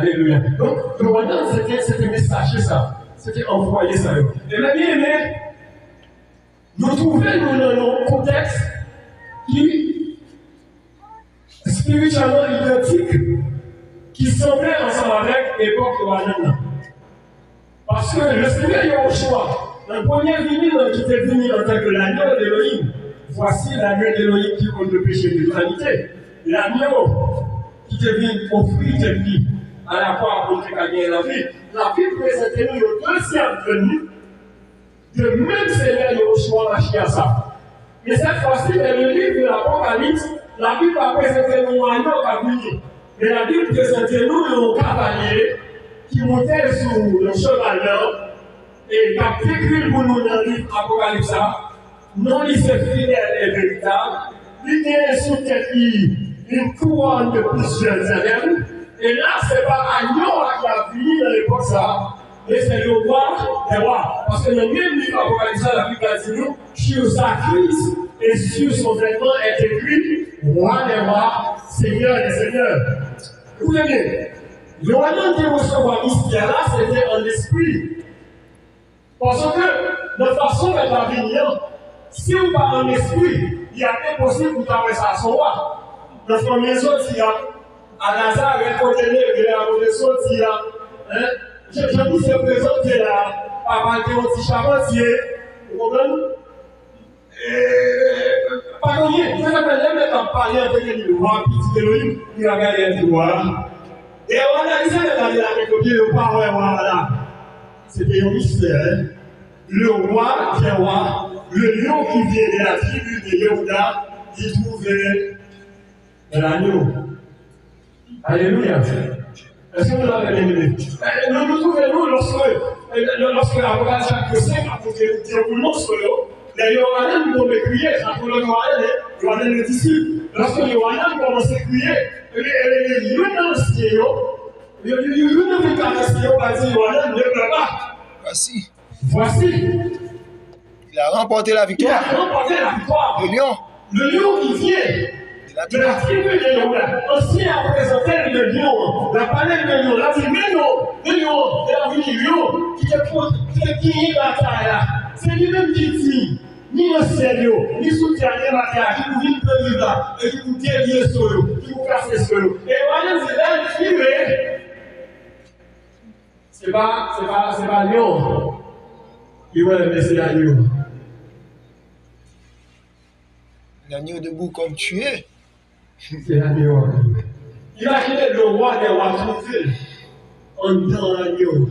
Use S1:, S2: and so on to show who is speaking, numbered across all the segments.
S1: Alléluia. Donc, le royaume, c'était messager ça. C'était envoyé ça. Et bien aimé, nous trouvons dans un contexte qui spirituellement identique, qui semblait ensemble avec l'époque de royaume. Parce que le Seigneur Yahushua, le premier venu qui était venu en tant que l'agneau d'Élohim, voici l'agneau d'Élohim qui compte le péché de l'humanité. L'agneau qui était venu offrir cette vie à la fois pour gagner la vie. La vie présentait nous le deuxième venu de même Seigneur Yahushua Mashiach. Mais cette fois-ci, dans le livre de l'Apocalypse, la Bible va présenter nous un agneau qui a venu. Mais la Bible présentait nous un cavalier qui montait sur le cheval blanc et qui a décrit pour nous dans le livre Apocalypse. Non, il se fidèle et véritable. Il y a sous tête une couronne de plusieurs années. Et là, ce n'est pas Agneau qui a fini dans l'époque ça, mais c'est le roi des rois. Parce que le même livre Apocalypse, la Bible a dit nous, sur sa crise et sur son vêtement est écrit roi des rois, seigneur des seigneurs. Écoutez bien, le royaume qui recevoir ici, là, c'était en esprit. Parce que, de façon de la venir, si vous parlez en esprit, il est impossible de travailler ça à son roi. Dans son maison, il y a à Nazareth, côté il y a un sorti là. Je vous ai présenté là, papa qui est un petit charpentier, vous comprenez? Pardon, vous avez même parlé avec le roi, petit Elohim, il a gagné un roi. Et on a dit ça, la récopier le parole, voilà. C'était un mystère. Le roi qui est roi, le lion qui vient de la tribu de Yehuda, il trouvait l'agneau. Alléluia. Est-ce que vous l'avez bien aimé? Nous trouvons, lorsque l'avocat Jacques V a posé le monstre, les Yohanan vont crier, Yohanan le disciple. Lorsque Yohanan commence à crier, les Yonanciers, va dire Yohanan ne pleure pas. Voici.
S2: Il a remporté la victoire.
S1: Il a remporté la victoire. Le lion qui vient de la tribu de Yehuda. Aussi a présenté le lion. La palette de lion. La dit, mais non, le lion, il a vu le lion qui te qui bataille là. C'est lui-même qui dit, ni le ciel, ni soutien, ni bataille, qui vous vient de vivre là, et qui vous dévie sur eux, qui vous casse sur eux. Et voilà, c'est là, c'est pas lion. Il va laisser l'agneau.
S2: L'agneau debout comme tu es.
S1: C'est l'agneau. Imaginez le roi des rois trouvé en dans l'agneau,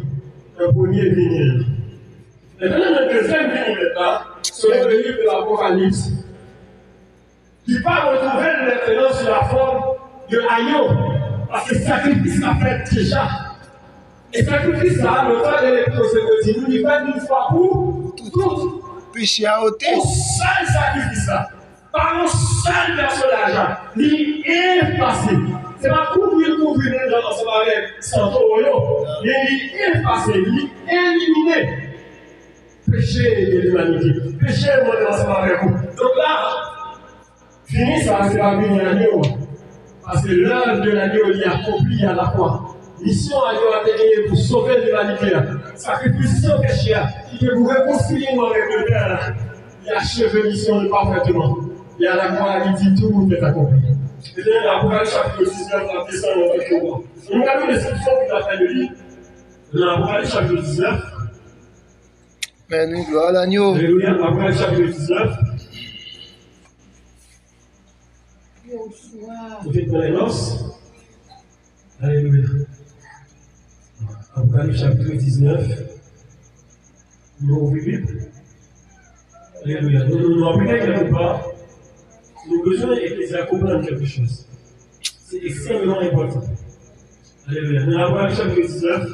S1: le premier vinyle. Maintenant, le deuxième vinyle maintenant, c'est le livre de l'Apocalypse. Il va retrouver maintenant sur la forme de l'agneau, parce que le sacrifice l'a fait déjà. Et sacrifice là, le temps de l'épouse nous il fait une fois pour toutes.
S2: Péché à ôter.
S1: Un seul sacrifice là, par un seul personnage, il est passé. C'est pas couvrir dans ce baril sans taureau, mais il est effacé, il est éliminé. Péché de l'humanité, péché dans ce baril. Donc là, fini ça, c'est la vie de l'agneau. Parce que l'œuvre de l'agneau est accomplie à la fois. Mission a été pour sauver l'humanité. Sacrifice sans péché, qui peut vous réconcilier avec le Père. Il achève mission parfaitement. Et à la croix, il dit tout est accompli. Et dans l'Apocalypse chapitre 19, la question est en train. On a vu les description qu'il a fait de lui. Dans l'Apocalypse chapitre 19.
S2: Mais nous, gloire à l'agneau.
S1: Alléluia, l'Apocalypse chapitre 19. Vous faites dans les noces. Alléluia. Apocalypse chapitre 19. Nous ouvrons la Bible. Alléluia. Nous apprenons quelque part. Nous avons besoin de comprendre quelque chose. C'est extrêmement important. Alléluia. Dans l'Apocalypse chapitre 19,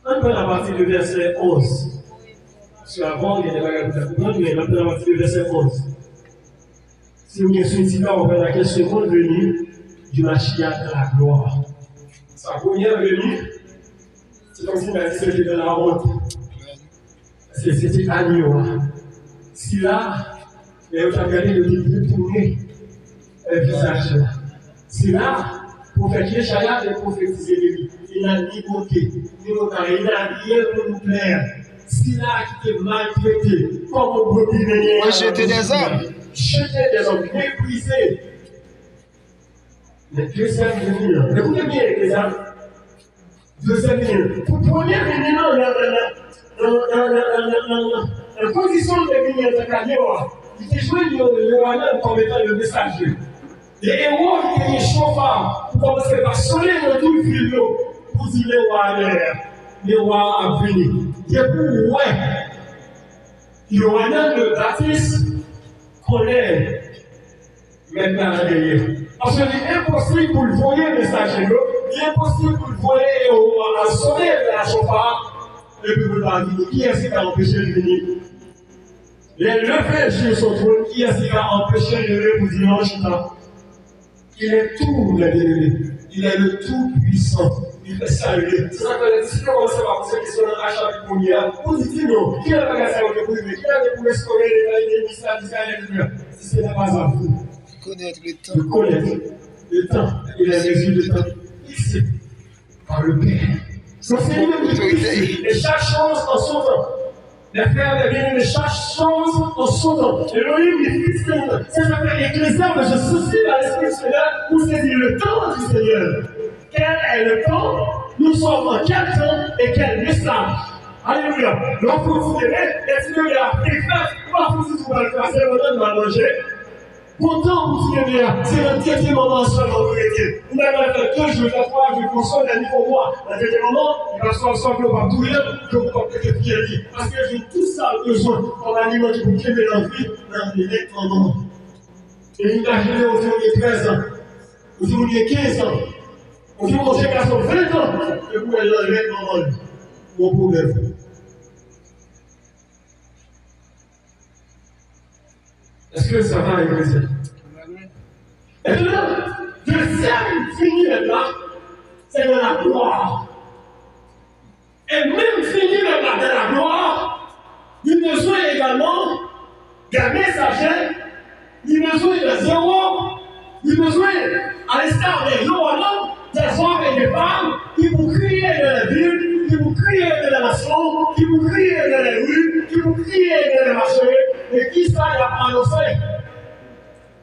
S1: on peut la partie de verset 11. Parce qu'avant, il y a des bagages de comprendre, mais on peut la partie de verset 11. Si vous avez souhaité, on va la question de venue du Mashiach de la gloire. Sa première venue, c'est comme si c'était de la honte. C'était agneau. Si là, et vous avez regardé le début tourner le visage. Si là, prophète Jéchaya a prophétisé de lui. Il a ni monté, ni monté, il n'a rien pour nous plaire. S'il a été maltraité, comme on peut dire,
S2: rejeter des hommes.
S1: Jeter des hommes, mépriser. Mais Dieu s'est venu. Écoutez bien, les amis. Dieu s'est venu. Pour première venue, la position de venir de Kagéwa, il était joué le Yohanan comme étant le messager. Les héros étaient des chauffards pour commencer par sonner le tout le fil pour dire le roi a venu. Il est pour ouais. Yohanan le Baptiste connaît maintenant derrière. Parce qu'il est impossible pour le voyer messager, il est impossible pour le voyer à sonner la chauffard et puis vous allez dire qui est-ce qui a empêché de venir? Les levés sur son trône, qui est-ce qui a empêché de venir pour dire non, Chita? Il est tout le délégué. Il est le tout puissant. Il fait saluer. C'est ça que les disciples commencent à poser des questions dans la chapitre 1er. Vous dites non, qui a le magasin où vous vivez? Qui a le pour escorer les mystères d'Israël? Si ce n'est pas à vous.
S2: Connaître le temps.
S1: De connaître le temps et les mesures de temps fixées par le Père. Donc c'est lui-même qui fixe. Et chaque chose en son temps. Les frères et bien-aimés, chaque chose en son temps. Et Elohim, il fixe le temps. C'est ça que l'Ecclésiaste, je suscite à l'Esprit du Seigneur pour saisir le temps du Seigneur. Quel est le temps? Nous sommes en quel temps et quel message? Alléluia. Donc, vous vous direz, est-ce que la préfère, pas vous vous allez faire, c'est le temps de manger? Pourtant, vous souvenez, c'est le deuxième moment seulement vous l'étiez. Vous n'avez fait 2 jours, 3 jours, pour ça, la nuit pour moi. Le deuxième moment, il va se faire sangler par tout le monde, que vous comprenez ce qu'il a dit. Parce que j'ai tout ça besoin comme aliment qui vous crée l'envie dans les moment. Et imaginez, aujourd'hui, 13 ans, aujourd'hui, 15 ans, aujourd'hui, j'ai 20 ans, et vous allez dans le moment, mon problème. Est-ce que ça va, l'église? Et là, deuxième fini là, c'est de la gloire. Et même fini là, de la gloire, il besoin également des messagers, il besoin des héros, il besoin, à l'instar des Yohanans, des hommes et des femmes, qui vous crient dans la ville, qui vous crient dans la nation, qui vous crient dans les rues, qui vous crient dans les marchés. Et qui ça y a annoncé?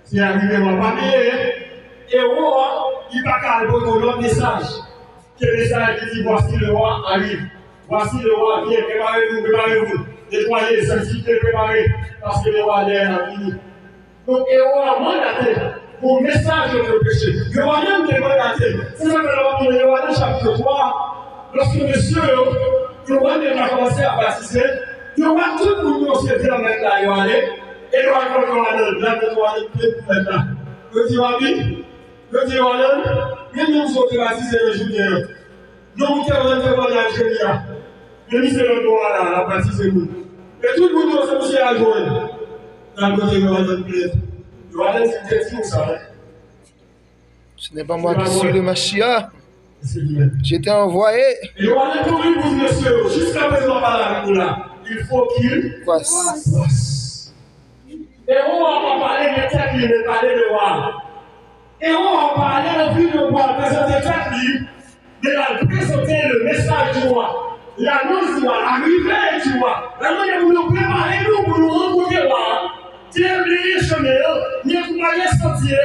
S1: C'est arrivé dans ma famille. Et roi, il va qu'à donner un message. Quel message qui dit voici le roi arrive. Voici le roi vient, préparez-vous, préparez-vous. Nettoyez, sanctifiez, préparez. Parce que le roi est venu. Donc, et roi a mandaté pour message de péché. Le roi même est mandaté. C'est ça que le roi dans chapitre 3, lorsque monsieur, le roi même a commencé à baptiser. Il y aura tout le monde qui se fait avec la Yohane, et il y aura tout le monde qui se là. Le dit Yohane, même nous sommes baptisés le jour. Nous sommes témoignage de l'Algérie. Mais c'est le droit là, la baptisé nous. Et tout le monde qui se fait à joindre. Dans le côté Yohane, Yohane, c'est une ça.
S2: Ce n'est pas moi qui suis le Mashiach. J'étais envoyé.
S1: Et Yohane, pour lui, vous monsieur, jusqu'à présent, pas là, là. Il faut qu'il passe. Et on va parler de tête, il va parler de roi. Et on va parler de vie de roi, présenter tête, de la présenter le message du roi. L'annonce du roi, l'arrivée du roi. La manière où nous préparons pour nous rencontrer le roi. Déblayer le chemin, nettoyer le sentier,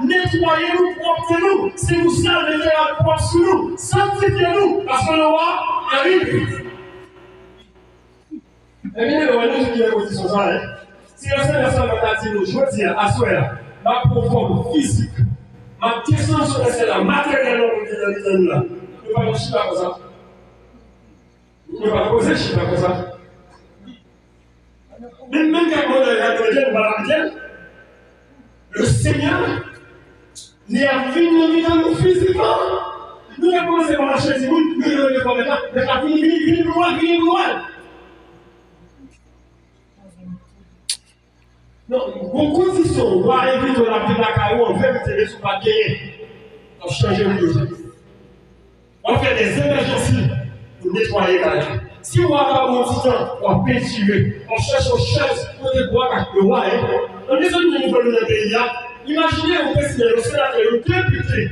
S1: nettoyer nous, propre-nous. Si nous savons déjà la propre sur nous, sanctifiez-nous, parce que le roi arrive. Et bien, le roi nous qui est position ça, si le Seigneur s'en dit nous, je dis à soi, ma profonde physique, ma question sur le Seigneur, matériellement, pour dire nous là, nous ne pouvons pas chier comme ça. Nous ne pouvons pas poser chier comme ça. Même quand on est le Seigneur, il a fini de nous physiquement. Nous avons commencé par la chaise, nous avons commencé par la fini, non, vos conditions, vous arrivez dans la vie de la carrière, on fait que c'est pas gagner. On change de vie. On fait des émergences pour nettoyer la vie. Si on va avoir un petit temps, on va peinturer, on cherche aux chaises pour les bois avec le roi. On est sur le niveau de notre pays. Imaginez, on peut signer le sénateur, le député.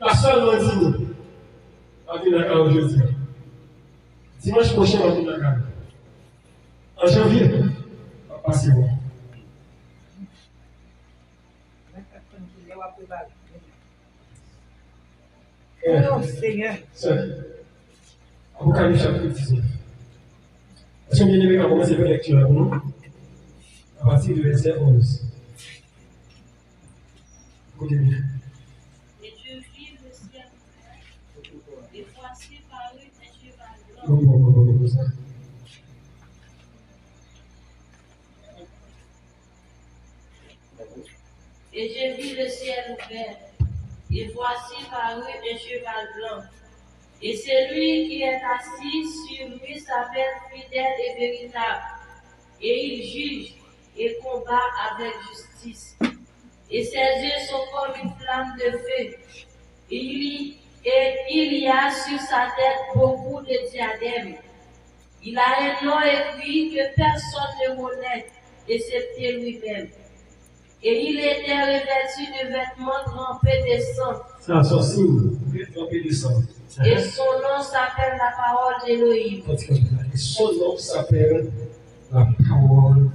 S1: Pas seulement dimanche. On va venir aujourd'hui. Dimanche prochain, on va venir en janvier, on va passer bon.
S3: Oh Seigneur.
S1: Apocalypse chapitre 19. Est-ce que bien aimé va commencer la lecture pour nous? À partir du verset 11. Écoutez bien.
S4: Et Dieu vit le ciel ouvert, et voici parut un cheval
S1: Bon,
S4: blanc.
S1: ça.
S4: Et je vis le ciel ouvert, et voici parut un cheval blanc. Et celui qui est assis sur lui s'appelle fidèle et véritable, et il juge et combat avec justice. Et ses yeux sont comme une flamme de feu. Et il y a sur sa tête beaucoup de diadèmes. Il a un nom écrit que personne ne connaît, excepté lui-même. Et il était revêtu de vêtements trempés de sang.
S1: C'est un signe, trempé de sang.
S4: Et son nom s'appelle la parole d'Élohim.
S1: Et son nom s'appelle la parole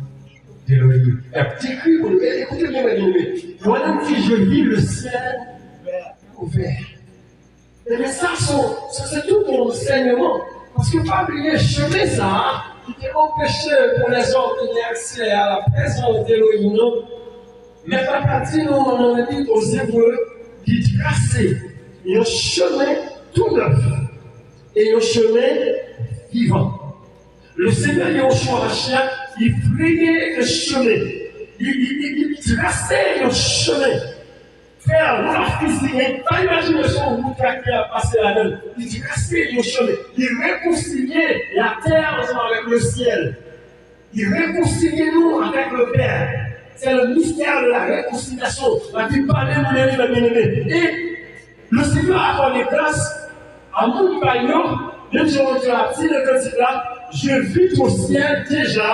S1: d'Élohim. Un petit cri pour nous. Écoutez bien, mes amis. Moi-même, si je vis le ciel ouvert. Mais ça, c'est tout mon enseignement. Parce que pas oublier, chemin ça, qui était empêché pour les hommes qui n'aient accès à la présence d'Élohim, non? Mais la partie, nous, on a dit aux Hébreux, qui traçait un chemin tout neuf et un chemin vivant. Le Seigneur Yahushua Mashiach, il frayait le chemin. Il traçait le chemin. Frère, la physique, pas imaginer son route qui a passé là-dedans. Il traçait le chemin. Il réconciliait la terre ensemble avec le ciel. Il réconciliait nous avec le Père. C'est le mystère de la réconciliation. La vie parlait de mon bien-aimé. Et le Seigneur a accordé grâce à mon compagnon, même si on a dit le candidat, je vis au ciel déjà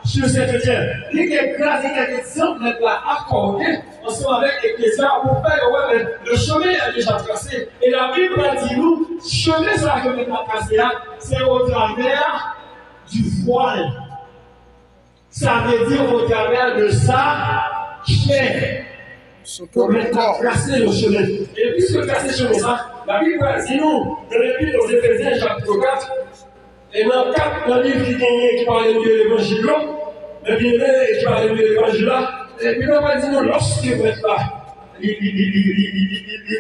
S1: sur cette terre. Il y a quelques grâces et quelques exemples qui sont accordés ensemble avec l'Ecclésia pour faire ouais, le chemin est déjà tracé. Et la Bible dit nous, chemin ça que nous avons tracé là, c'est au travers du voile. Ça veut dire au travers de sa chair. Pour tracer le chemin. Et puisque tracer le chemin, ça, la Bible dit nous, dans l'Épître aux Éphésiens, chapitre 4, et dans le 4, dans le livre qui parle de l'évangile, le bien-aimé qui parle de l'évangile, et puis on va dire nous, lorsque vous êtes là, il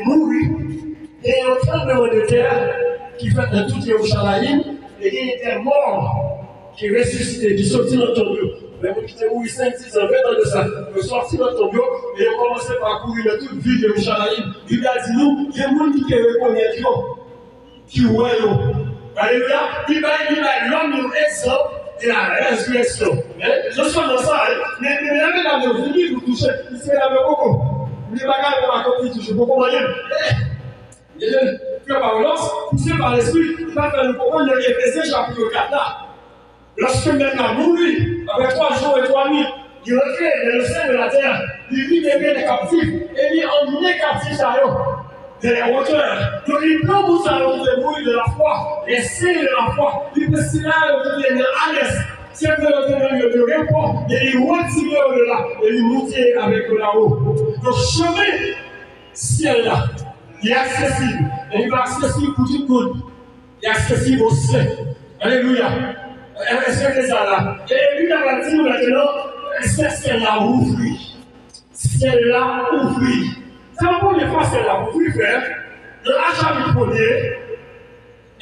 S1: mourit, et il y a un tremblement de terre qui fait dans toute Yerushalayim, et il était mort, qui ressuscitait, qui sortit dans ton bureau. Mais vous qui étiez mourir 5, 6 ans, 20 ans de ça, vous sortez dans ton bureau et vous commencez par courir dans toute ville de Yerushalayim. Il a dit nous, il y a des gens qui reconnaissent, qui voient. Alléluia. Il va l'homme un exemple de la résurrection. Je suis dans ça, mais la même année, vous vous touchez, il se lave beaucoup. Vous ne pouvez pas raconter, toucher beaucoup moyen. Il y a une parolance, poussé par l'esprit, il va faire le comprendre de l'Éphésiens chapitre 4 là. Lorsque même a mouru, avec 3 jours et 3 nuits, il recrée dans le sein de la terre, il vit des captifs, et il emmenait captifs à eux, de la hauteur. Donc il prend pour ça le bruit de la foi, les signes de la foi, il peut signer au de l'Alès, c'est que le repos, et il retire au-delà, et il monter avec là-haut. Donc chemin, ciel là, il est accessible, et il va accessible pour tout le monde, il est accessible au ciel. Alléluia. Est-ce que c'est ça là? Et lui, on va dire maintenant, c'est la ouvrie. C'est la ouvrie. C'est la première fois que c'est la ouvrie, frère. Dans la chapitre 1er,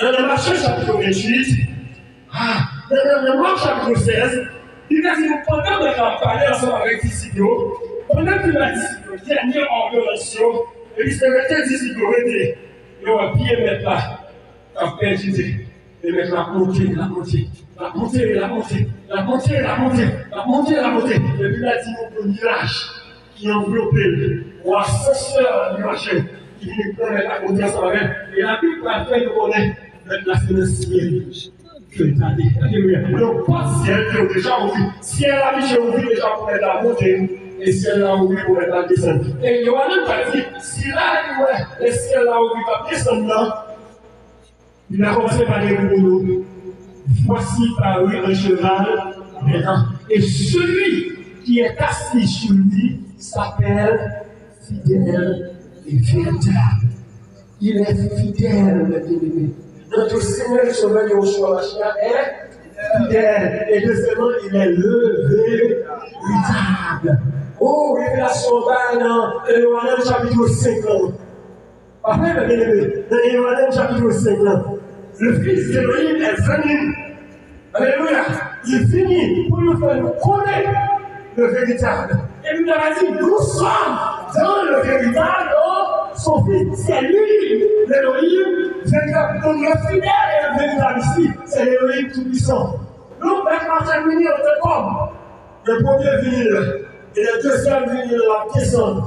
S1: dans le marché chapitre 28, dans le marché chapitre 16, il a dit pendant que nous avons parlé ensemble avec les disciples, pendant que nous avons dit dernière ordonnation, et puis c'est le disciple qui il va bien mettre là, après Jésus. Et mettre la montée. Et puis là, il y a un nuage qui enveloppe ou ascenseur nuageux qui vient prendre la montée ensemble avec. Et la Bible a fait nous connaître la fenêtre que tu as dit. Alléluia. Donc, pas ciel qui est déjà ouvert. Ciel a déjà ouvert déjà pour mettre la montée. les ciels là où il pourrait pas descendre. Et il y a même pas dit, si là, les ciels là où il va descendre là, il a commencé par les mots. Voici paru un cheval maintenant. Et celui qui est assis sur lui s'appelle fidèle et véritable. Il est fidèle, mes bien-aimés. Notre Seigneur Sauveur Yeshua Mashiach est fidèle. Et deuxièmement, il est le véritable. Oh, révélation dans Yohanan chapitre 50. Après, mes bien-aimés, dans Yohanan chapitre 50, le Fils d'Élohim est venu. Alléluia. Il finit pour nous faire connaître le véritable. Et il a dit, nous sommes dans le véritable, son Fils. C'est lui, l'Élohim, véritable. Donc le fidèle et le véritable ici, c'est l'Élohim tout-puissant. Nous, maintenant, terminé notre corps. Le premier vinyle et le deuxième vinyle, la descente.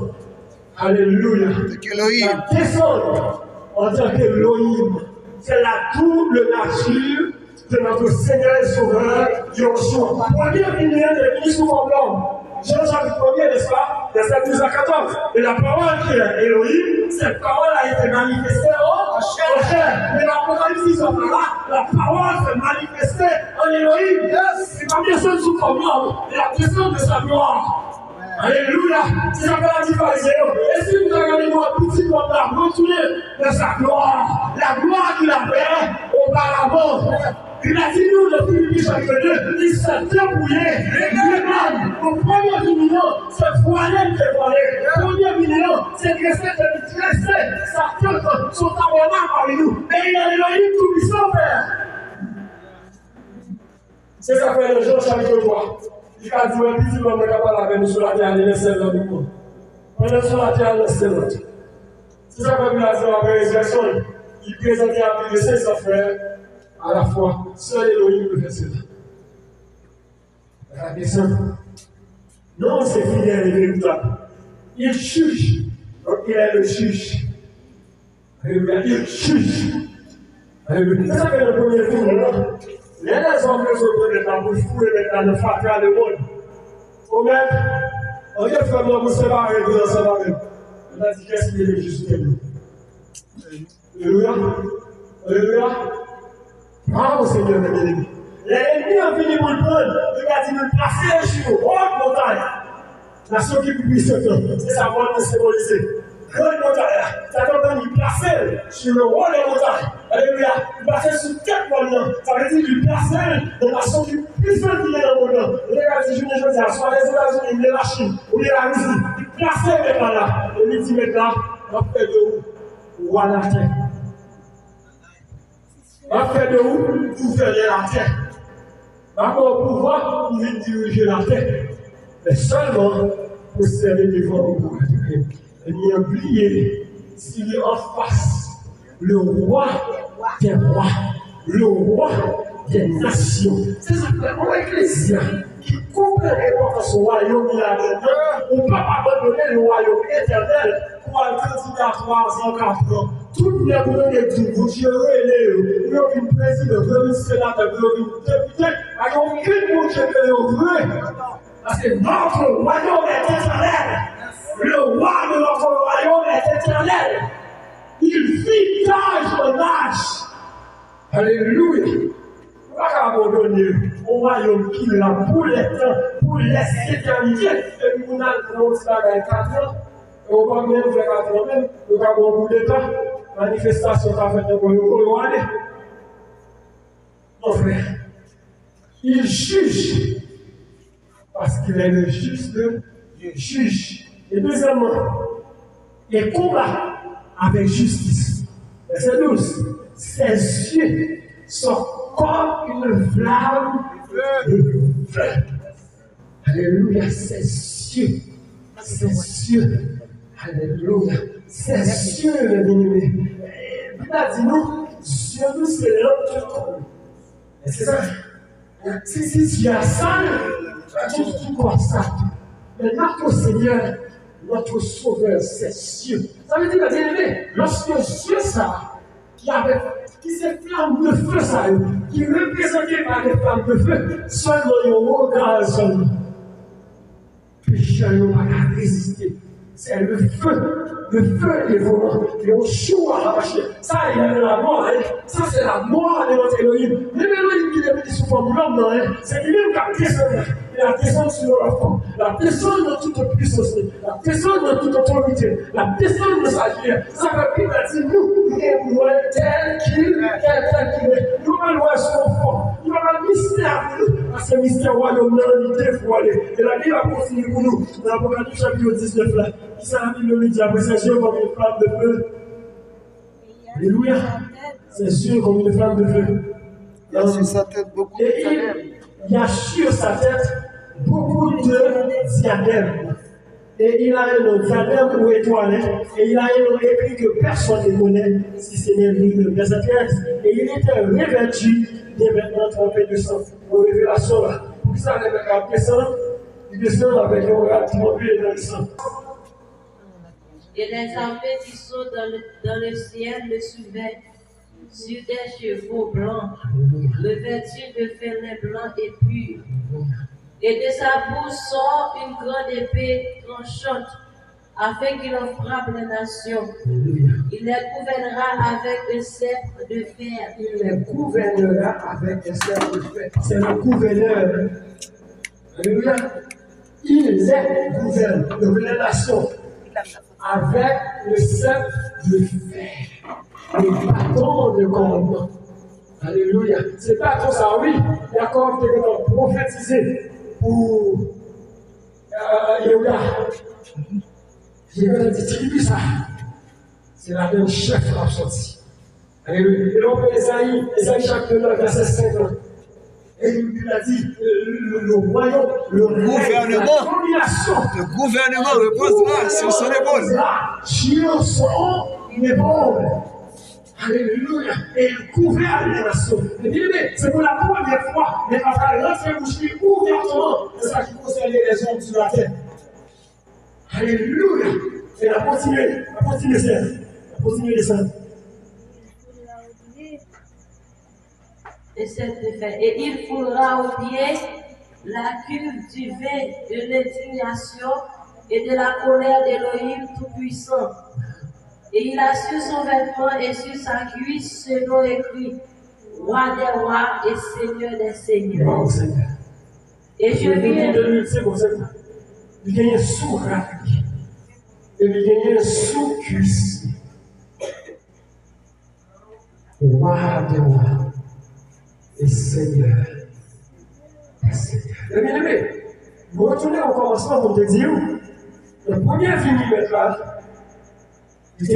S1: Alléluia. La descente en tant qu'Élohim, c'est la double nature de notre Seigneur et Sauveur, Yeshua. Première lumière de Christ sous forme d'homme. Jean chapitre 1er, n'est-ce pas? Verset 12 à 14. Et la parole qui est Elohim, cette parole a été manifestée en chair. Mais l'Apocalypse 10 la parole s'est manifestée en Elohim. C'est pas bien seul sous forme d'homme, mais la descente de sa gloire. Alléluia. C'est ça qu'on a dit pharisien. Et si vous regardez moi, petit comme la retourner de sa gloire, la gloire qu'il avait auparavant. Il a dit nous, le Philippiens chapitre 2, il s'est débrouillé. Le premier million, c'est voilé de voilé. Le premier million, c'est dressé de dresser sa tête, son tabernacle parmi nous. Et il a Elohim tout-puissant, Père. C'est ça que le Jean chapitre 3. Il a dit, un petit homme n'est pas avec nous sur la terre, il est seul avec nous. On est sur la terre, il est seul. C'est ça que la dit après la résurrection. Il présentait à plus de 500 frères à la fois. Seul Elohim peut faire cela. La descente. Non, c'est fidèle et véritable. Il juge. Donc il est le juge. Il juge. C'est ça que le premier film. Les hommes que je connais dans le fou et dans le fatras de monde. Au même, on dit que nous nous séparer de nous ensemble. On a dit qu'est-ce qui est le juste pour nous. Alléluia. Alléluia. Bravo Seigneur, mes bien-aimés. L'ennemi a fini pour le prendre. Il a dit de placer sur une haute montagne. La seule qui peut puissante, c'est sa volonté symbolisée. Grande montagne, ça t'entend lui placer sur le haut des montagnes. Alléluia. Il placer sur quatre mondes. Ça veut dire lui placer dans la sorte du puissant qui est dans le monde. Regarde si je ne dis pas, soit les États-Unis, mais la Chine, ou bien la Russie. Il placer maintenant là. Et il dit maintenant, on fait de où? Ou à la terre. On fait de où? Pour faire de la terre. D'accord, au pouvoir, il veut diriger la terre. Mais seulement pour servir devant le pouvoir. Et n'y oubliez, s'il est en face, le roi des rois, le roi des nations. C'est ça que mon ecclésia qui comprend l'importance du royaume il a dedans. On ne peut pas abandonner le royaume éternel pour un candidat 3 ans, 4 ans. Tout le monde est dit, vous gérez les une président, une sénateur, une député, avec aucune monde qui est vrai. Parce que notre royaume est éternel. Le roi de notre royaume est éternel. Il vit d'âge en âge. Alléluia. On va pas abandonner au royaume qu'il a pour les temps, pour les éternités. Et puis on a commencé à 4 ans. Et on va même faire 4 ans même. On va avoir un bout de temps. Manifestation qu'a fait pour nous. Mon frère, il juge. Parce qu'il est le juste juge. Et deuxièmement, il combat avec justice. Verset 12. Ses yeux sont comme une flamme de feu. Alléluia, ses yeux. Ses yeux. Alléluia. Ses yeux, mes bien-aimés. Il a dit nous, Dieu nous, c'est l'homme de corps. Et c'est ça. Si tu as ça, tu crois ça. Mais notre Seigneur, notre Sauveur, c'est Dieu. Ça veut dire, bien aimé, lorsque Dieu, ça, qui s'est flamme de feu, ça, qui est représenté par des flammes de feu, seulement il y a un regard seulement. Péché. pécheurs n'ont pas qu'à résister. C'est le feu est volant. Et on choue à marcher. Ça, il y a de la mort. Hein. Ça, c'est la mort de notre Elohim. Même Elohim qui est venu sous forme d'homme, hein. C'est lui-même qui a descendu. Il a descendu sur l'enfant. La descente de toute puissance. La descente de toute autorité. La descente de sa vie. Ça veut dire que nous, tel qu'il est. Nous allons son enfant. Nous allons le mystère pour nous. Parce que le mystère royaume dans l'unité pour aller. Et la Bible a continué pour nous. Dans l'Apocalypse chapitre 19 là. Qui ça la Bible nous dit après c'est sûr comme une flamme de feu. Alléluia. C'est sûr comme une flamme de feu.
S2: Il y a sur sa tête beaucoup de diadèmes.
S1: Il y a sur sa tête beaucoup de diadèmes. Et il a un diadème ou étoile. Et il a un écrit que personne ne connaît si ce n'est lui, le verset 13. Et il était revêtu des vêtements trempés de sang. Aux révélations là. Pour ça, il descend avec un regard trempé dans le sang.
S4: Et les armées qui sont dans le ciel le suivaient sur des chevaux blancs, revêtus de fêlés blancs et purs. Et de sa bouche sort une grande épée tranchante, afin qu'il en frappe les nations. Il les gouvernera avec un sceptre de fer.
S1: Il les gouvernera avec un sceptre de fer. C'est le gouverneur. Alléluia. Il les gouverne, les nations, avec le sceptre de fer. Le bâton de commandement. Alléluia. C'est pas tout ça, oui. Jacob était prophétisé pour Yehuda. J'ai dit ça. C'est la même chef qui a sorti. Alléluia. Et donc, Esaïe chapitre 9, verset 50. Et il a dit le royaume, le
S2: gouvernement reposera sur son épaule.
S1: Sur son épaule. Alléluia. Et il gouverne les nations. Et bien, c'est pour la première fois, mais après l'autre bouche qui ouvertement, c'est ça qui concerne les hommes sur la terre. Alléluia. Et la continuer ça.
S4: Et il foulera au pied la cuve du vin de l'indignation et de la colère d'Élohim Tout-Puissant. Et il a sur son vêtement et sur sa cuisse ce nom écrit, Roi des rois et Seigneur des seigneurs. Et je viens.
S1: Il gagne sous rapi. Et il gagne sous cuisse. Roi des rois et Seigneur des seigneurs. Et bien aimé, vous retournez au commencement pour te dire, le premier millimètre là, il te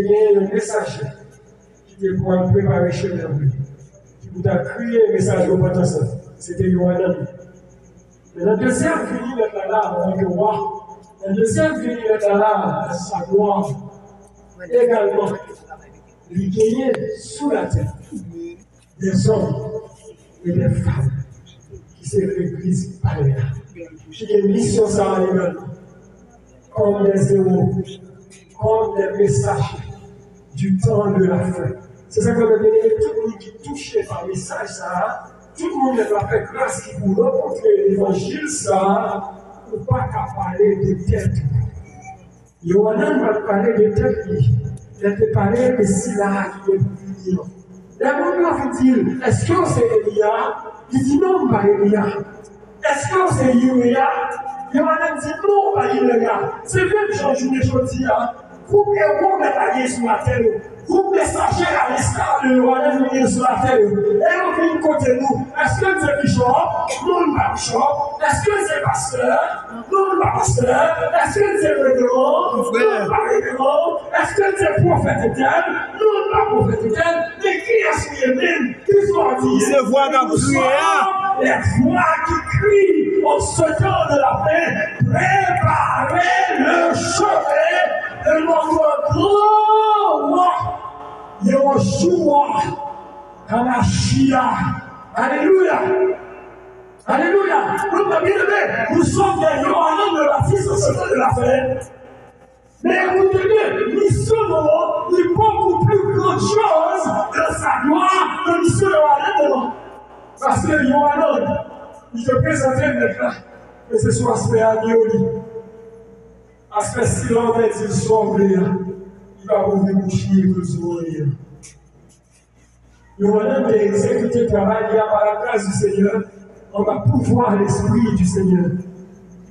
S1: gagne un message qui te pour préparer chez lui. Qui vous a crié un message au potentiel. C'était Yohanan. Mais le deuxième millimètre là, en tant que roi, le deuxième millimètre là, sa gloire, également, il gagnait sous la terre des hommes et des femmes qui se l'église par là. Qui a une mission ça également. Comme des héros, comme des messages du temps de la fin. C'est ça que tout le monde qui touche par le message, ça, tout le monde ne va faire grâce qui vous rencontrer l'évangile, ça, pour ne pas parler de tête. Yohanan va parler de tête, il va parler de Sila qui est vivant. D'abord, il va dire, est-ce que c'est Elia? Il dit non, pas Elia. Est-ce que c'est Yuria? Yohanan dit non, pas Yuria. C'est même changement de choses. Vous pouvez mettre sur la terre. Vous messagers à l'esclave de Yohanan venir sur la terre. Et on vient côté nous. Est-ce que c'est bishop? Non, pas bishop. Est-ce que c'est pasteur? Non, pas pasteur. Est-ce que c'est révérend? Non, pas révérend. Est-ce que c'est prophète éternel? Non, pas prophète éternel. Mais qui est-ce qui est même? Qui soit dit?
S2: C'est voix dans prière.
S1: Les voix qui crient en ce temps de la paix. Préparez le chemin de notre grand roi. Yehoshua Hamashiach. Alléluia. Alléluia. Nous sommes des Yohanan de la puissance de la fin. Mais écoutez, mission est beaucoup plus grande chose de sa gloire que mission de Yohanan. Parce que Yohanan, il se présentait maintenant. mais c'est sur l'aspect anéoli. Aspect silent, il sauve, il va ouvrir bouche pour s'ouvrir. Nous allons exécuter le travail par la grâce du Seigneur. On va pouvoir l'Esprit du Seigneur.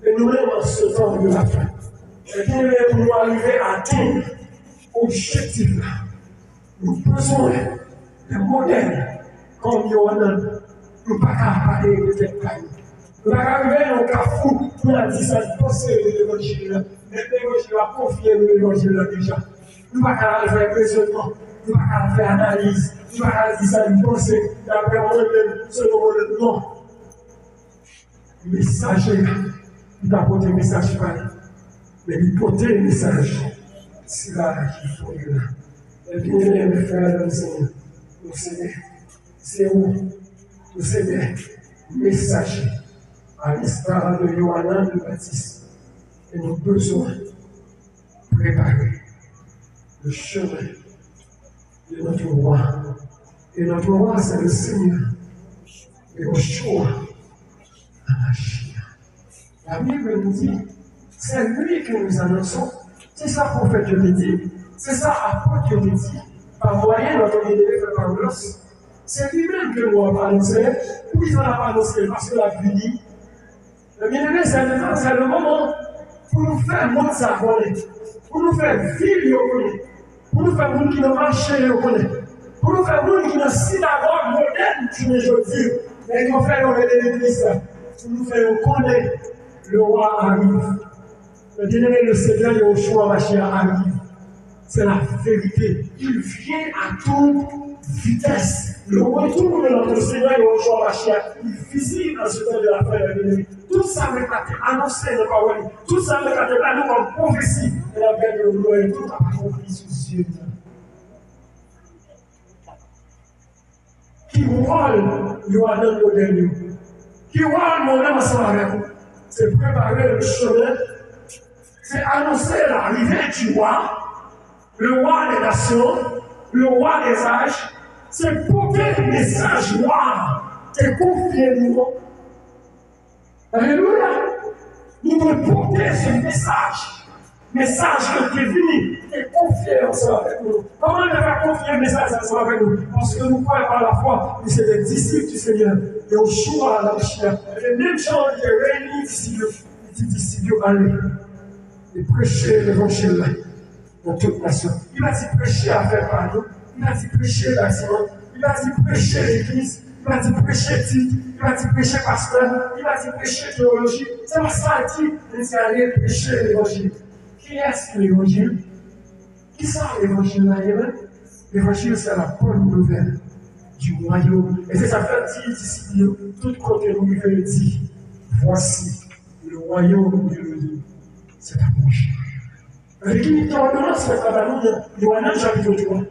S1: Et nous-mêmes, en ce temps de la fin, et bien, pour nous arriver à atteindre l'objectif là, nous avons besoin de modèles comme Yohanan. Nous ne pouvons pas parler de tête caille. Nous ne pouvons pas arriver au carrefour pour la dire ça, penser de l'évangile. Mais l'évangile va confier l'évangile déjà. Nous ne pouvons pas faire raisonnement. Nous ne pouvons pas faire analyse. Nous ne pouvons pas dire ça, penser d'après moi-même, selon le nom. Messager, il va porter un message pas. Mais il porte un message. C'est là qu'il faut y aller. Et bien, mes frères et sœurs, nous c'est où nous sommes des messagers, à l'instar de Yohanan le Baptiste. Et nous avons besoin de préparer le chemin de notre roi. Et notre roi, c'est le Seigneur. Et au choix, à Mashiach. La Bible nous dit, c'est lui que nous annonçons. C'est ça, prophète, je te dis. C'est ça, apôtre, je te dis. Par moyen de notre bien-aimé frère Pawulos. C'est lui-même que nous avons annoncé. Pourquoi il n'a pas annoncé? Parce que la vie dit, le bien-aimé, c'est le moment pour nous faire monde ça connaître. Pour nous faire vivre, pour nous faire monde qui ne marche pas. Pour nous faire monde qui ne synagogue moderne, qui ne je dis. Mais nous faire l'église. Pour nous faire connaître, le roi arrive. Le bien-aimé, le Seigneur Yahushua Mashiach arrive. C'est la vérité. Il vient à toute vitesse. Le retour de notre Seigneur Yahushua Mashiach, il visite en ce temps de la fin de l'ennemi. Tout ça me a été annoncé dans la parole. Tout ça me a été annoncé comme prophétie. Et la paix de gloire et tout a accompli sous Dieu. Qui rôle Yohanan modèle? Qui rôle mon âme ensemble avec vous? C'est préparer le chemin. C'est annoncer l'arrivée du roi, le roi des nations, le roi des âges. C'est porter le message noir. C'est confier nous. Alléluia. Nous devons porter ce message. Message qui est venu et confier ensemble avec nous. Comment nous faire confier le message ensemble avec nous? Parce que nous croyons par la foi que c'est des disciples du Seigneur. Et au choix à la chien. Les mêmes gens qui réunissent disciples, les disciples, allez. Et prêcher l'évangile dans toute nation. Il va dire prêcher à faire par nous. Il va dire prêcher bâtiment. Il va dire prêcher l'église. Il va dire prêcher titre. Il va dire prêcher pasteur. Il va dire prêcher théologie. C'est pas ça qu'il dit. Il dit aller prêcher l'évangile. Qui est-ce l'évangile? Qui ça l'évangile là? L'évangile, c'est la bonne nouvelle du royaume. Et c'est ça fait dire disciples, tout côté nous il dit voici le royaume de Dieu. C'est approché. Avec une ordonnance, c'est à Yohanan chapitre 3.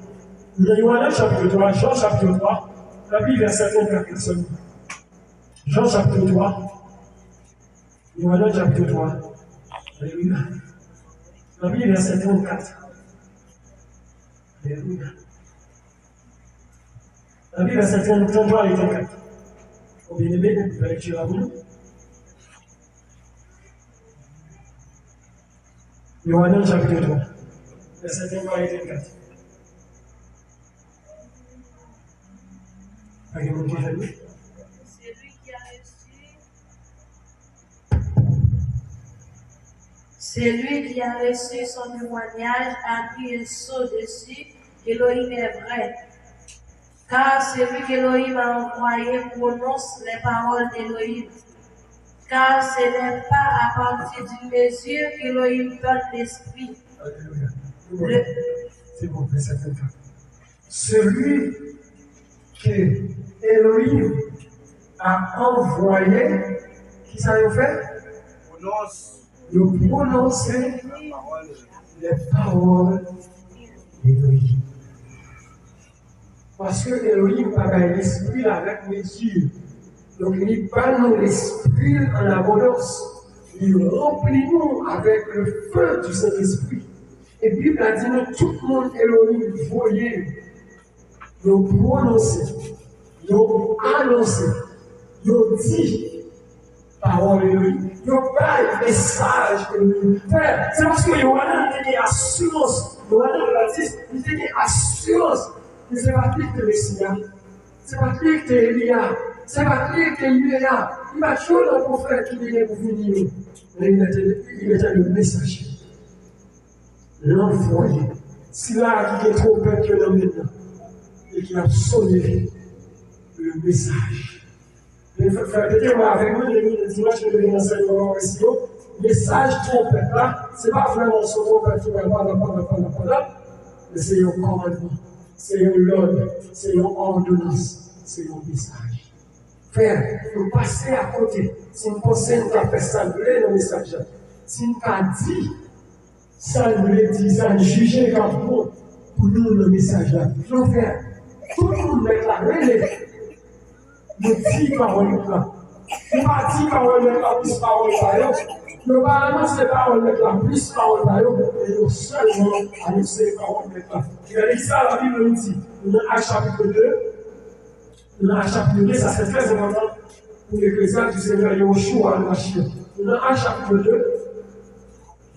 S1: Yohanan chapitre 3, Jean chapitre 3, la Bible verset 24 seulement. Jean chapitre 3, Yohanan chapitre 3. Alléluia. La Bible verset 34. Alléluia. La Bible verset 33 et 34. Au bien-aimé, vous pouvez lecture à vous. Yohanan chapitre 3, verset 23 et 24.
S4: C'est lui qui a reçu son témoignage, a mis un sceau dessus, Elohim est vrai. Car celui qu'Elohim a envoyé prononce les paroles d'Elohim. Car ce n'est pas à partir d'une mesure qu'Elohim donne l'esprit.
S1: Alléluia. C'est bon, verset 24. Celui que Elohim a envoyé, qui ça a fait? De prononcer les paroles d'Elohim. Parce que Elohim n'a pas l'esprit avec mesure. Donc il pas nous l'esprit en abondance. Il remplit nous avec le feu du Saint-Esprit. Et puis il a dit nous, tout le monde Elohim, voyez, nous prononcer, nous annoncer, nous dit. parole de lui. Il n'y a pas de message que lui. Frère, c'est parce que Yohanan a une assurance. Yohanan le Baptiste, il a une assurance que ce n'est pas lui qui est le Messia. Ce n'est pas lui qui est Elia. Ce n'est pas lui qui est Elia. Il va toujours le prophète qui vient pour venir. Mais il était le messager. L'envoyé. C'est là qu'il est trop peur que l'homme maintenant. Et qui a sonné le message. Mettez-moi avec moi, le dimanche, je vais enseigner au message trompette là, ce n'est pas vraiment son trompette qui va mais c'est un commandement, c'est un ordre, c'est une ordonnance, c'est un message. Frère, il faut passer à côté. Si nous pensons qu'on a fait ça, le message. Si nous avons dit, ça nous dit, ça nous juge comme bon pour nous le message là. Donc, frère, tout le monde met la relève. Nous disons parole là. Nous ne pas dire parole là, plus parole là. Nous ne pas annoncer parole là, plus parole là. Et nous seulement annoncer parole là. Il y a ça, la Bible nous dit. Nous dans Actes chapitre 2. Nous dans Actes chapitre 2, ça c'est très important pour l'Ecclésiaste du Seigneur Yahushua le Mashiach. Nous dans Actes chapitre 2.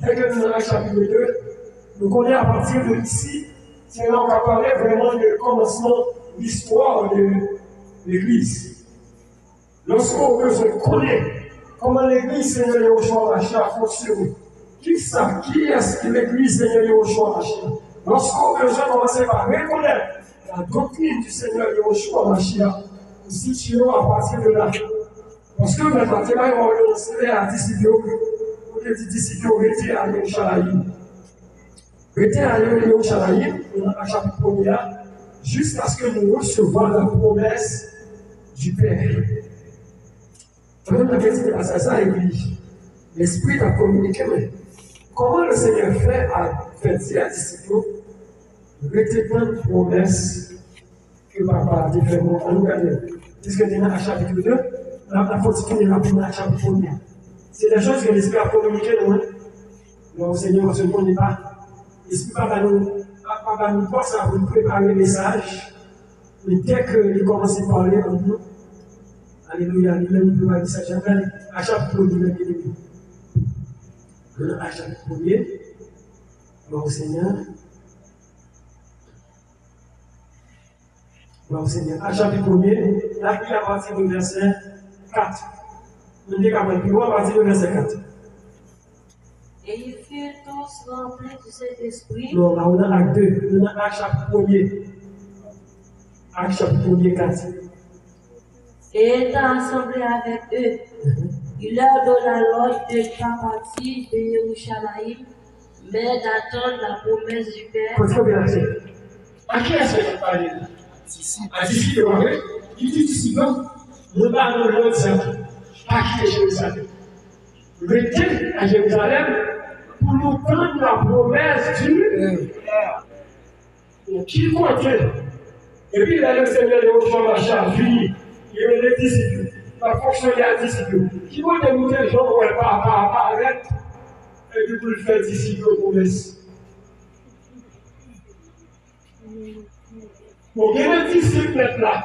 S1: Dès que nous dans Actes chapitre 2, nous connaissons à partir de ici, c'est là qu'on va parler vraiment du commencement de l'histoire de l'Église. Lorsqu'on connaît comment l'Église Seigneur Yahushua Mashiach fonctionne, qui est-ce que l'Église Seigneur Yahushua Mashiach? Lorsqu'on commence par reconnaître la doctrine du Seigneur Yahushua Mashiach, nous situons à partir de là. Parce que maintenant, c'est là qu'on va enseigner à disciples, pour que les disciples étaient à Yerushalayim. Étaient à Yerushalayim, dans le chapitre 1er, jusqu'à ce que nous recevions la promesse du Père. Quand on a dit à ça, l'Esprit a communiqué, mais comment le Seigneur fait dire à disciples, retenez une promesse que Papa a fait pour nous. Puisque nous sommes à chapitre 2, la faute qui est là pour la chapitre 1er. C'est des choses que l'Esprit a communiquées, non? Le Seigneur ne se connaît pas. L'Esprit va nous forcer à vous préparer le message. Mais dès qu'il commence à parler en nous, alléluia, lui-même peut dire ça. J'appelle à chapitre 1er. À chapitre 1er, le Seigneur. Donc, Seigneur, à chapitre 1er, là, il est à partir du verset 4. Nous disons à partir du verset 4.
S4: Et ils furent tous remplis de cet esprit.
S1: Non, là, on a acte 2. On a acte chapitre 1er. Acte chapitre 1er, 4.
S4: Et étant assemblés avec eux, il leur donna l'ordre de ne pas partir de Yerushalayim, mais d'attendre la promesse du Père.
S1: Continue bien là. À qui est-ce que tu parles là? À disciple, il dit disciple, nous parlons de l'autre, pas qui est Jérusalem. Restez à Jérusalem pour nous prendre la promesse du Père. Qui compte? Et puis là, le Seigneur de Yahushua Mashiach venu, il est les disciples, il va fonctionner à disciples. Qui vont démonter les gens pour ne pas apparaître et puis pour le faire disciple aux promesses. Bon, il y a un disciple maintenant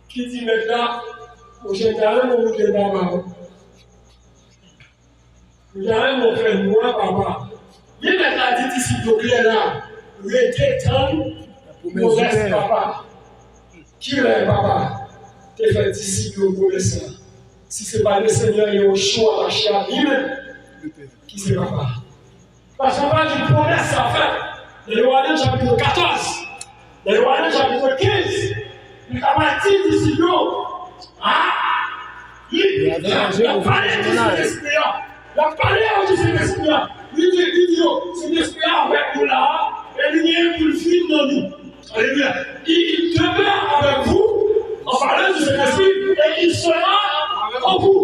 S1: qui dit maintenant, au général, on ne va pas. Nous avons fait moi, papa. Il y a des disciples qui sont là. Vous êtes modeste, papa. Qui est papa? Tu es fait disciple pour ça. Si ce n'est pas le Seigneur Yahushua Mashiach lui-même, qui c'est papa? Parce qu'on parle d'une promesse à faire. Dans Yohanan chapitre 14. Dans Yohanan chapitre 15, il a bâti disciples. Il a parlé de Saint-Esprit. Il a parlé de Saint-Esprit. Il dit, Saint-Esprit avec nous là, et il vient pour le film dans nous. Alléluia. Il demeure avec vous, en parlant de Saint-Esprit, et il sera en vous.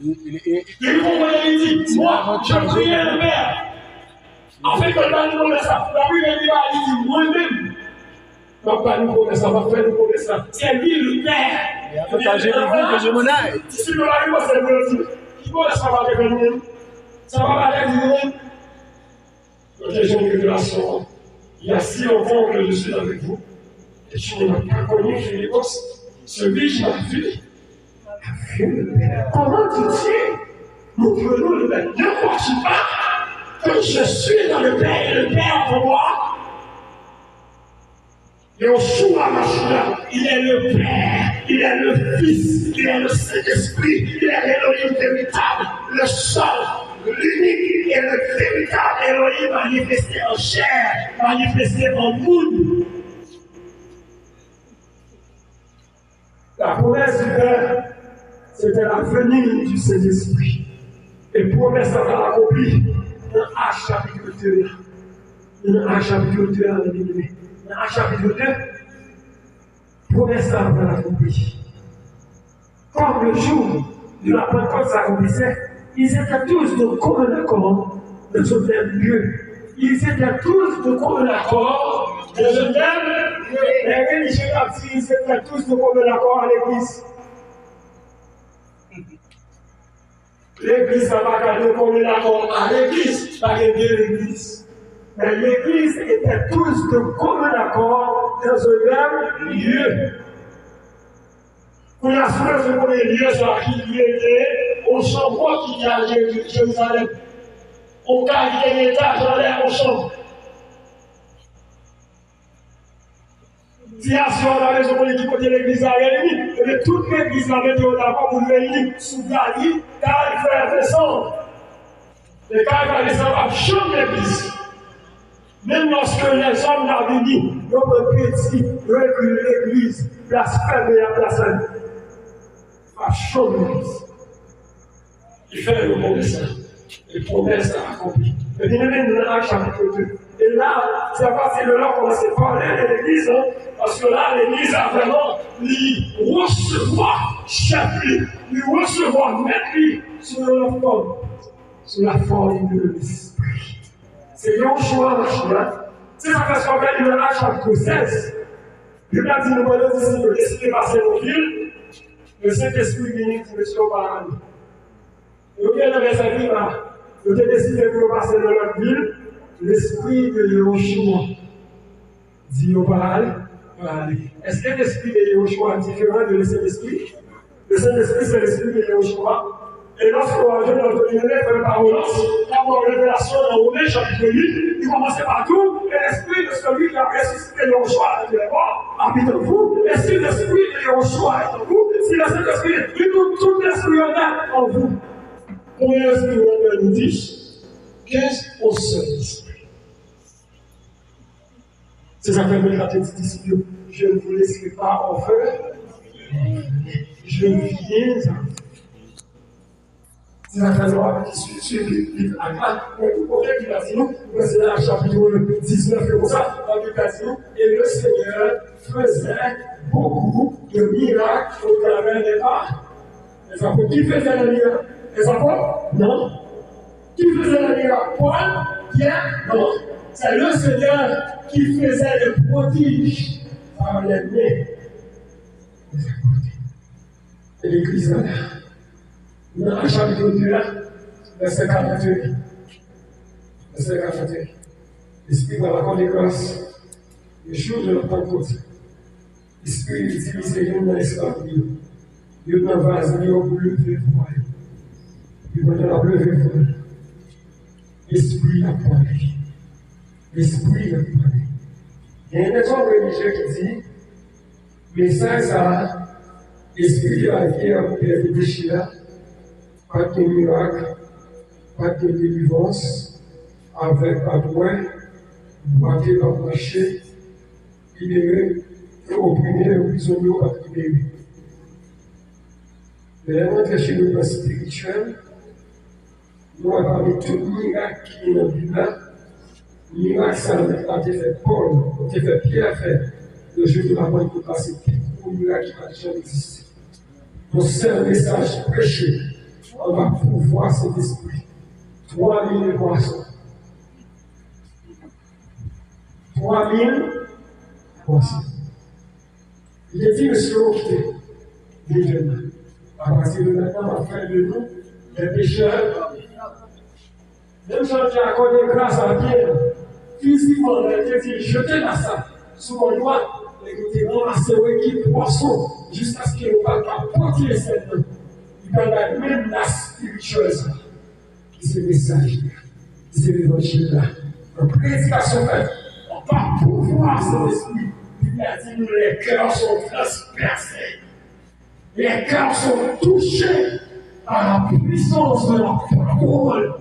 S1: Il dit, moi, je prie le Père. En fait, quand on nous connaît ça, la Bible dit, moi-même, papa nous connaît ça, ma frère nous connaît ça. C'est lui le Père.
S2: Et après, quand j'ai vu que je m'en aille.
S1: Si nous arrivons à cette vérité, qui connaît ça va avec nous? Ça va avec nous? Notre génération, il y a si longtemps que je suis avec vous, et tu ne m'as pas connu, Philippos, celui qui m'a vu, Comment dis-tu? Montre-nous le Père. Ne crois-tu pas que je suis dans le Père et le Père pour moi? Yoshua Mashiach, il est le Père, il est le Fils, il est le Saint-Esprit, il est l'Élohim véritable, le seul, l'unique et le véritable Élohim manifesté en chair, manifesté en monde. La promesse du Père, c'était la venue du Saint-Esprit. Et promesse à l'accompli dans Actes chapitre 2. Dans Actes chapitre 2, dans Actes chapitre 2, promesse à l'accompli. Comme le jour de la Pentecôte s'accomplissait, ils étaient tous de commun accord dans ce même lieu. Ils étaient tous de commun accord dans ce même lieu. Les religieux baptistes, ils étaient tous de commun accord à l'église. L'église n'a pas gardé comme l'accord à l'église, pas gagné l'église. Mais l'église était tous de commun accord dans un même lieu. Pour la semaine, ce premier lieu, soit qui était au champ qui a Jérusalem. Au cas qui est l'étage dans l'air au champ. Si la soeur a raison pour l'équipe de l'église à réunir, et toute l'église a mis d'abord pour réunir sous Gali, car il fait descendre. Et quand il va descendre à chaque l'église, même lorsque les hommes l'ont dit, ils ont petit reculer l'église, blasphème et la blasphème. À chaque l'église. Il fait le bon dessin. Les promesses à accomplir. Et bien, nous dans Actes chapitre 2. Et là, c'est à partir de là qu'on va se parler de l'église, hein, parce que là, l'église a vraiment recevoir chef, recevoir mettre sur la forme de l'esprit. C'est Yoshua Mashiach. C'est ça parce qu'on fait dans Actes chapitre 16. Il a dit, nous allons décider de laisser passer nos villes, le Saint-Esprit vient pour monsieur au paradis. Et au bien de mes amis, nous avons décidé de passer dans notre ville, l'esprit de Yoshua dit au paradis. Est-ce que l'esprit de Yoshua est différent de Saint-Esprit? Le Saint-Esprit, c'est l'esprit de Yoshua. Et lorsqu'on a notre univers fait par relance, d'abord révélation dans Romains chapitre 8, il commençait partout, et l'esprit de celui qui a ressuscité Yoshua de mort habite en vous, et si l'esprit de Yoshua est en vous, si le Saint-Esprit, tout l'esprit en vous. Combien d'esprit nous dit 15 au seul esprit. C'est ça que le a dit disciples. Je ne vous laisserai pas en feu. Je viens à vous. C'est la raison qui suit le livre Acte. Au fait, il a dit nous, c'est dans le chapitre 19 comme ça, dans le cas et le Seigneur faisait beaucoup de miracles au travers des pas. Les apôtres, qui faisait les miracles? Les apôtres? Non. Qui faisait les miracles? Paul? Pierre? Non. C'est le Seigneur qui faisait les prodiges par les mains des apôtres. Et l'église là. Dans le chapitre 2, verset 41. Verset 41. L'Esprit va l'accorder grâce. Le jour de la Pentecôte. L'Esprit utilise les gens dans l'esclave. Il y a un vase pour lever le voile. Il va lever le voile. L'Esprit a parlé. L'Esprit a parlé. Il y a des hommes religieux qui disent, mais ça, l'Esprit de la vie a coupé les déchirats. Pas de miracle, pas de délivrance, avec pas de loin, battre par marcher, libérer, opprimer, prisonnier, pas libérer. Mais là, on est chez le plan spirituel, nous avons parlé de tout miracle qui est dans la Bible. Miracle, ça a été fait Paul, a été fait Pierre, fait le jour de la mort pour passer pour miracle qui n'a jamais existé. Donc, c'est un message prêché. On va pouvoir cet esprit. 3000 poissons. 3000 poissons. Il a dit, monsieur, les jeunes, à partir de maintenant, on va faire de nous des pécheurs. Même si on a accordé grâce à Pierre, physiquement, on a été jeté dans ça, sous mon doigt, et on a ramassé l'équipe poisson, jusqu'à ce qu'il ne va pas porter cette main. dans la même la spiritueuse, qui c'est le message, qui c'est l'évangile là. La prédication faite, on va pouvoir cet esprit. Il a dit nous, les cœurs sont transpercés, les cœurs sont touchés par la puissance de la parole.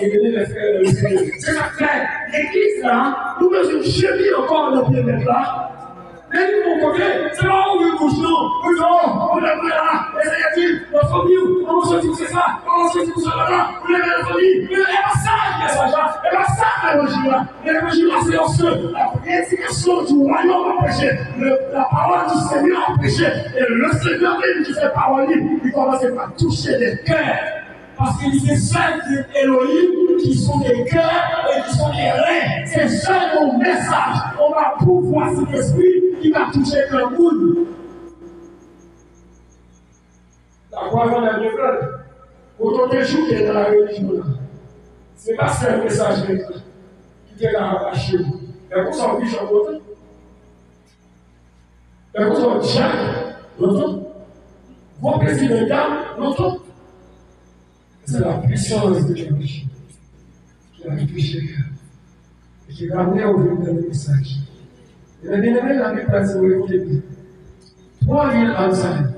S1: Et les frères de l'Esprit. C'est ça fait, l'église là, nous devons gémir encore dans le pied là. Mais nous, mon côté, c'est là où nous bougeons. Nous disons, on est là, les Seigneurs, notre famille, on va sortir c'est ça, on va sortir ça là, on est dans la famille. Mais c'est pas ça qui est ça, c'est pas ça l'évangile là. L'évangile là, c'est lorsque la prédication du royaume a prêché, la parole du Seigneur a prêché, et le Seigneur même qui fait parole, il commence à toucher les cœurs. Parce que c'est celles de Elohim qui sont des cœurs et qui sont des reins. C'est ça mon message. On va pouvoir cet esprit qui va toucher le monde. La croix dans la méthode. Autant de jours qui est dans la religion là. Ce n'est pas ça le message qui est là à chez vous. Mais vous savez, je côté. Mais vous savez, Jacques, l'autre. Vos présidents d'âme, l'autre. C'est la puissance de l'évangile qui a touché le cœur et qui a ramené au vivre le message. Et bien aimé, la Bible a dit, vous écoutez bien, 3000 âmes salées.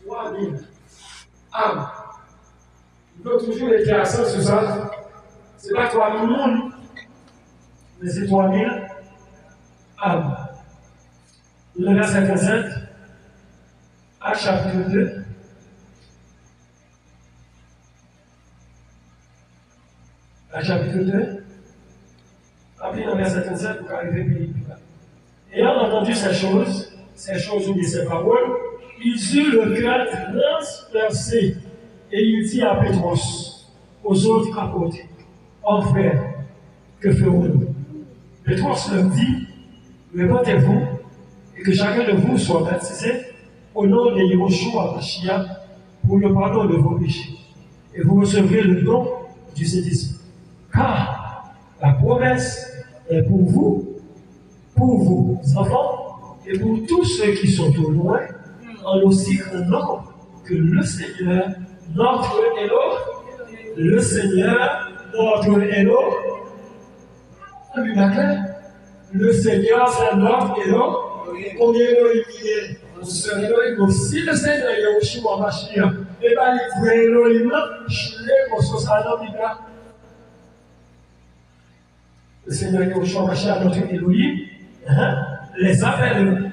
S1: 3000 âmes. Il faut toujours les créations sur ça. Ce n'est pas 3000 monde, mais c'est 3000 âmes. Le verset 57, Actes chapitre 2. À chapitre 2, après dans le verset 57, pour arriver plus vite. Ayant entendu ces choses ou dit ces paroles, ils eurent le cœur transpercé, et il dit à Pétros, aux autres apôtres, en frère, que ferons-nous? Pétros leur dit, répandez-vous, et que chacun de vous soit baptisé au nom de Yeshua Mashiach pour le pardon de vos péchés, et vous recevrez le don du Saint-Esprit. Car la promesse est pour vous, vos enfants, et pour tous ceux qui sont au loin, en aussi grand nombre que le Seigneur, notre Elohim, le Seigneur, notre Elohim, le Seigneur, c'est notre Elohim, combien Elohim il est? C'est Elohim. Donc si le Seigneur est au Shua Mashiach, et bien il faut Elohim, je l'ai pour ce salon. Le Seigneur Yahushua Mashiach, notre Elohim, les appelle,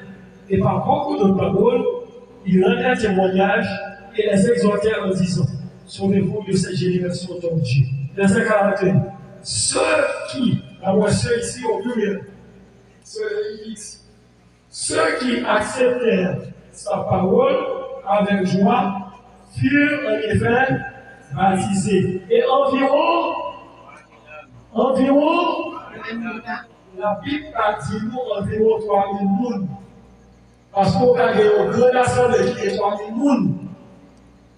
S1: et par beaucoup d'autres paroles, il rendait un témoignage et les exhortait en disant, sauvez-vous de cette génération tordue. Verset 41. Ceux qui, à moi ceux ici au pluriel, ceux qui acceptèrent sa parole avec joie furent en effet baptisés. Et environ, la Bible a dit nous environ 3000 personnes. Parce qu'on a une grande assemblée qui est 3000 personnes.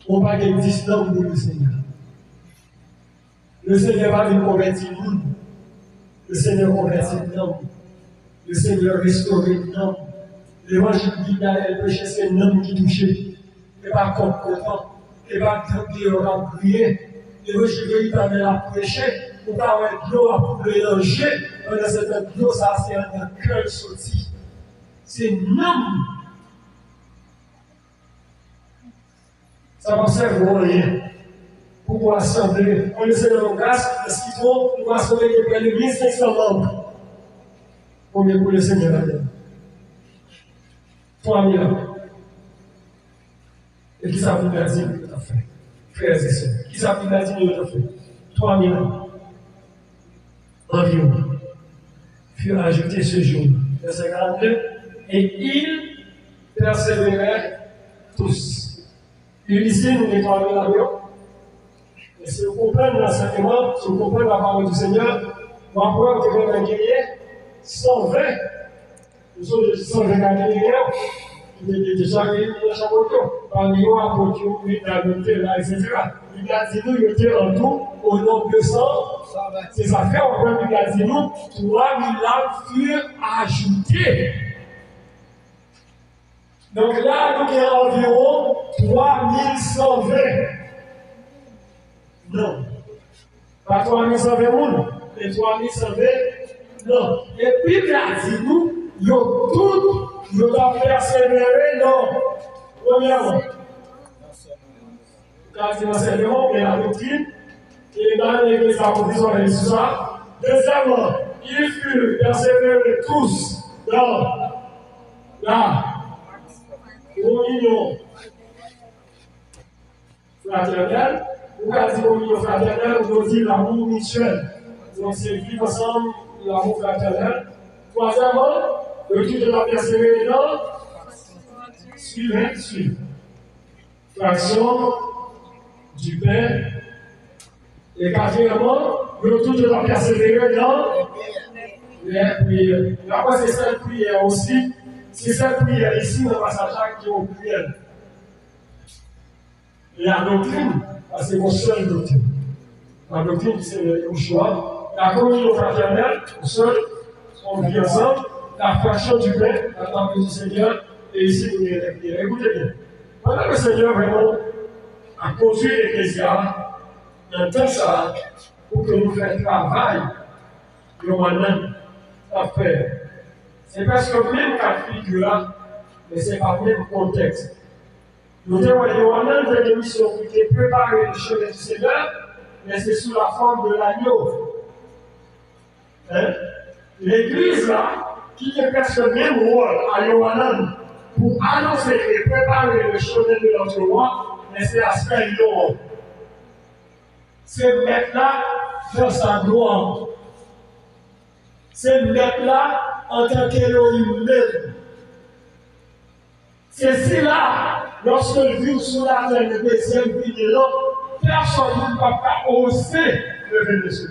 S1: On va gagner 10 langues pour le Seigneur. Le Seigneur va nous convertir nous. Le Seigneur convertit nous. Le Seigneur restaure nous. L'évangile dit d'aller prêcher, c'est nous qui touchent. Et pas comme content. Et pas de on va prier. L'évangile véritable à prêcher. Pour pas avoir de l'eau à mélanger. Dans cette eau, ça c'est un cœur sorti. C'est nous. Ça va servir à rien. Pour assembler, on essaie de nos grâces, parce qu'il faut nous assembler près de 1500 membres. Combien pour le Seigneur là-dedans? 3000 ans. Et qui ça vous a dit que tu as fait? Frères et sœurs, qui ça vous a dit que tu as fait? 3000 ans. Environ. Furent ajoutés ce jour. Verset 42. Et ils persévéraient tous. Et ici, nous nettoyons l'avion. Et si vous comprenez l'enseignement, si vous comprenez la parole du Seigneur, on va pouvoir vous un guerrier 120. Nous sommes 120 guerriers. Il est déjà arrivé dans chaque auto. Parmi eux, apôtres, il a noté là, etc. Il a dit nous, il était en tout, au nombre de 100. Ces affaires, il a dit nous, 3000 âmes furent ajoutées. Donc là, nous avons environ 3120. Non. Pas 3121, mais 3120. Non. Et puis, il a dit nous, ils ont tout, ils ont persévéré, non. Premièrement, car c'est l'enseignement et la doctrine, et dans l'église, la position et tout ça. Deuxièmement, ils furent persévérés tous dans la communion fraternelle. Ou quand on dit communion fraternelle, on dit l'amour mutuel. Donc c'est vivre ensemble, l'amour fraternel. Troisièmement, le tout de la persévérance dans suivre. Fraction du pain. Et quatrièmement, le tout de la persévérance dans les prières. Et après, c'est cette prière aussi. C'est cette prière ici, dans le passage qui est au pluriel. La doctrine, c'est mon seul doctrine. La doctrine, c'est le choix. La communion fraternelle, au seul, on vit ensemble. La fraction du pain, la table du Seigneur, et ici, vous les prières. Écoutez bien. Pendant que le Seigneur vraiment a conduit l'Ecclésia dans tout ça, pour que nous fassions travail, nous maintenant à faire. C'est presque le même cas de figure là, mais ce n'est pas le même contexte. Nous avons une émission qui est préparée le chemin du Seigneur, mais c'est sous la forme de l'agneau. Hein? L'église là, qui est presque le même rôle à Yohanan pour annoncer et préparer le chemin de notre roi, mais c'est l'aspect Yohan. C'est mettre là dans sa gloire. C'est mettre là en tant qu'Élohim même. C'est si là, lorsque le vit sous la terre, le deuxième vie de l'homme, personne ne peut pas oser lever le ciel.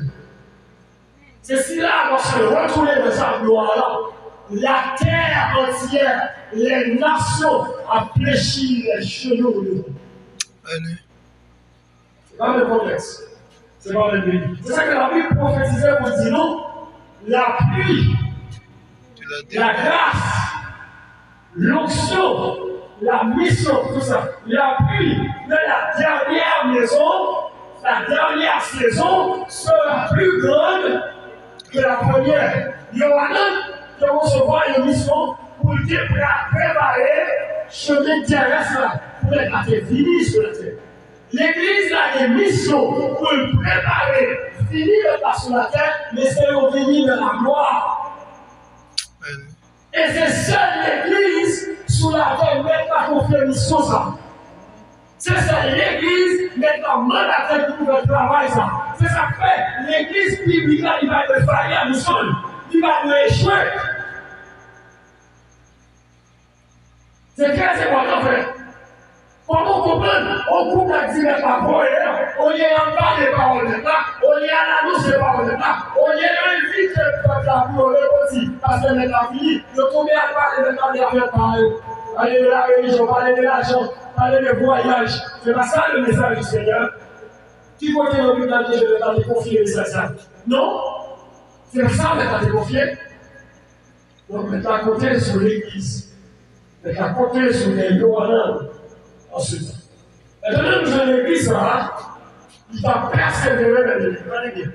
S1: C'est si là, lorsque retourner dans sa gloire-là, la terre entière, les nations a fléchi les genoux de l'homme. C'est pas le contexte. C'est pas le but. C'est ça que la Bible prophétisait pour dire non. La pluie, la grâce, l'onction, la mission, tout ça. La pluie de la dernière maison, la dernière saison sera plus grande que la première. Yohanan qui recevoir une mission pour dire préparer le chemin terrestre là, pour être fini sur la terre. L'église a des missions pour le préparer, finir le pas sur la terre, mais c'est revenir dans la gloire. Et c'est seule l'église sous la terre maintenant qu'on fait mission ça. C'est ça l'église maintenant mandataire pour le travail ça. C'est ça que fait l'église biblique là, il va le faire à mission, il va le échouer. C'est très important frère. Comment comprendre? On coupe la direct la parole, on y est en bas des paroles de là, on y est à l'annonce des paroles de là, on y est invite le peuple à vous le petit, parce que c'est la vie, de combien à parler de la affaire pareille, parler de la religion, parler de l'argent, parler de voyage. C'est pas ça le message du Seigneur. Qui vote dans le Bible de l'État de confier ça? Non? C'est pas ça l'État de confier. Donc, mettre à côté sur l'église, mettre à côté sur les Yohanan. Ensuite, maintenant, nous avons l'église là, il va persévérer dans l'église.